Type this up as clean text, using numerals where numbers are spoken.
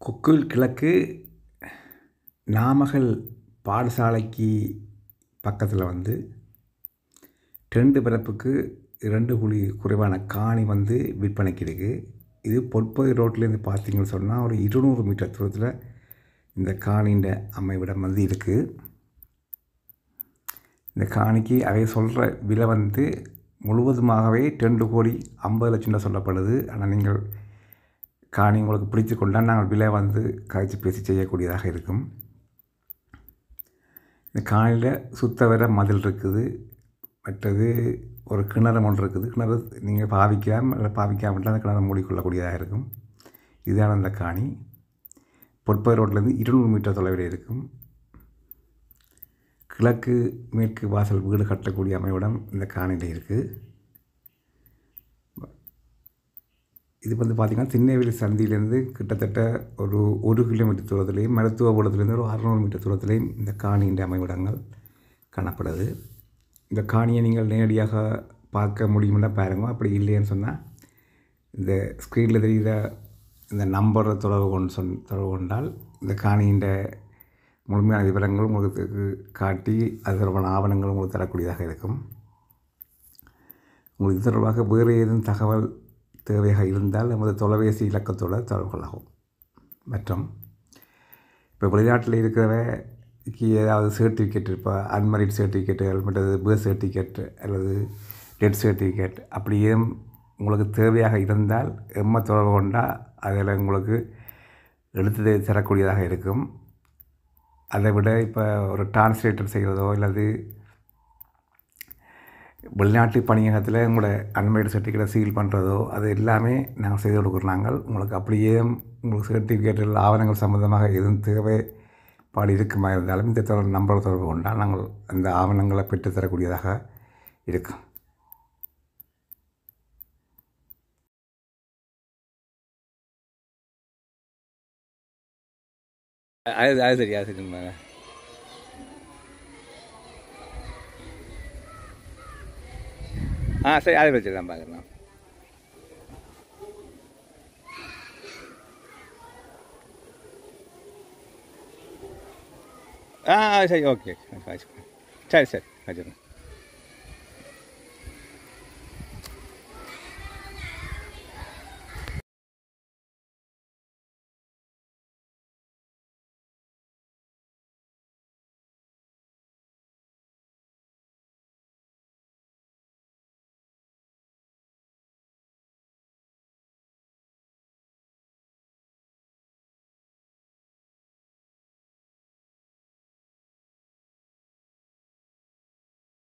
கொக்குவில் கிழக்கு நாமக்கல் பாடசாலைக்கு பக்கத்தில் டெண்டு பரப்புக்கு 2 குழி குறைவான காணி விற்பனைக்கு இருக்குது. இது பொற்பொதி ரோட்லேருந்து பார்த்தீங்கன்னு சொன்னால் ஒரு 200 மீட்டர் தூரத்தில் இந்த காணின்ற அமைவிடம் இருக்குது. இந்த காணிக்கு அவை சொல்கிற விலை முழுவதுமாகவே 2,50,00,000 சொல்லப்படுது. ஆனால் நீங்கள் காணி உங்களுக்கு பிடித்து கொண்டால் நாங்கள் விலை கழித்து பேசி செய்யக்கூடியதாக இருக்கும். இந்த காணியில் சுத்தவர மதில் இருக்குது. மற்றது ஒரு கிணறு ஒன்று இருக்குது. கிணறு நீங்கள் பாவிக்கலாம் இல்லை பாவிக்காமல் அந்த கிணறு மூடிக்கொள்ளக்கூடியதாக இருக்கும். இதுதான் அந்த காணி. பொற்பொதி ரோட்லேருந்து 200 மீட்டர் தொலைவில் இருக்கும். கிழக்கு மேற்கு வாசல் வீடு கட்டக்கூடிய அமைவிடம் இந்த காணியில் இருக்குது. இது பார்த்திங்கன்னா திண்ணேவேலி சந்தியிலேருந்து கிட்டத்தட்ட ஒரு 1 கிலோமீட்டர் தூரத்துலேயும் மருத்துவபுரத்துலேருந்து ஒரு 600 மீட்டர் தூரத்துலேயும் இந்த காணியின் அமைவிடங்கள் காணப்படுது. இந்த காணியை நீங்கள் நேரடியாக பார்க்க முடியும்னா பாருங்க. அப்படி இல்லைன்னு சொன்னால் இந்த ஸ்க்ரீனில் தெரிகிற இந்த நம்பரை தொடர்பு கொண்டால் இந்த காணியின் முழுமையான விவரங்கள் உங்களுக்கு காட்டி அது தொடர்பான ஆவணங்கள் உங்களுக்கு தரக்கூடியதாக இருக்கும். உங்களுக்கு இது தொடர்பாக வேறு ஏதும் தகவல் தேவையாக இருந்தால் நமது தொலைபேசி இலக்கத்தோடு தொடர்பு கொள்ளலாம். மற்றும் இப்போ வெளிநாட்டில் இருக்கிறவக்கு ஏதாவது சர்டிஃபிகேட் இப்போ அன்மரிட் சர்டிஃபிகேட்டுகள் மற்றது பேர்த் சர்டிஃபிகேட் அல்லது டெத் சர்டிஃபிகேட் அப்படி ஏதும் உங்களுக்கு தேவையாக இருந்தால் எம்மை தொடர்பு கொண்டால் அதில் உங்களுக்கு எடுத்து தரக்கூடியதாக இருக்கும். அதை விட இப்போ ஒரு டிரான்ஸ்லேட்டர் செய்கிறதோ அல்லது வெளிநாட்டு பணியகத்தில் உங்களோட அன்மேரிட் சர்டிஃபிகேட்டை சீல் பண்ணுறதோ அது எல்லாமே நாங்கள் செய்து கொடுக்குறோம். உங்களுக்கு அப்படியே உங்களுக்கு சர்டிஃபிகேட்டில் ஆவணங்கள் சம்மந்தமாக எதுவும் தேவைப்பாடு இருக்குமா இருந்தாலும் இந்த நம்பரை தொடர்பு கொண்டால் நாங்கள் அந்த ஆவணங்களை பெற்றுத்தரக்கூடியதாக இருக்கும். அது சரி சரி அதை வச்சு தான் பார்க்கலாம். சரி ஓகே சரி சரி வச்சுருங்க.